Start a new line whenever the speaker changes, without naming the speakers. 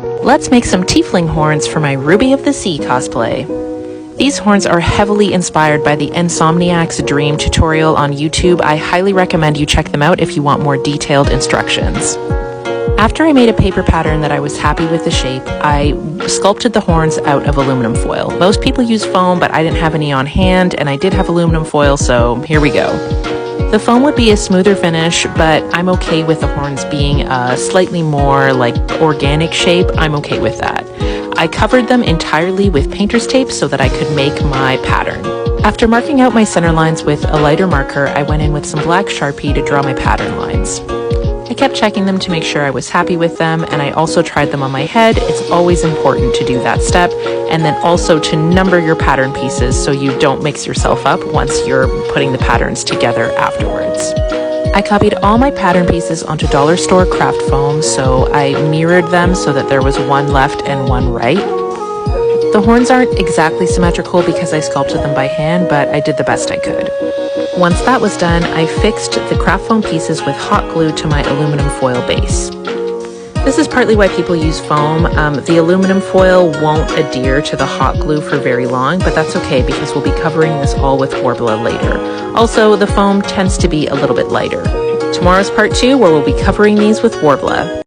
Let's make some tiefling horns for my Ruby of the Sea cosplay. These horns are heavily inspired by the Insomniac's Dream tutorial on YouTube. I highly recommend you check them out if you want more detailed instructions. After I made a paper pattern that I was happy with the shape, I sculpted the horns out of aluminum foil. Most people use foam, but I didn't have any on hand, and I did have aluminum foil, so here we go. The foam would be a smoother finish, but I'm okay with the horns being a slightly more like organic shape. I'm okay with that. I covered them entirely with painter's tape so that I could make my pattern. After marking out my center lines with a lighter marker, I went in with some black Sharpie to draw my pattern lines. I kept checking them to make sure I was happy with them, and I also tried them on my head. It's always important to do that step, and then also to number your pattern pieces so you don't mix yourself up once you're putting the patterns together afterwards. I copied all my pattern pieces onto dollar store craft foam, so I mirrored them so that there was one left and one right. The horns aren't exactly symmetrical because I sculpted them by hand, but I did the best I could. Once that was done, I fixed the craft foam pieces with hot glue to my aluminum foil base. This is partly why people use foam. The aluminum foil won't adhere to the hot glue for very long, but that's okay because we'll be covering this all with worbla later. Also, the foam tends to be a little bit lighter. Tomorrow's part 2 where we'll be covering these with worbla.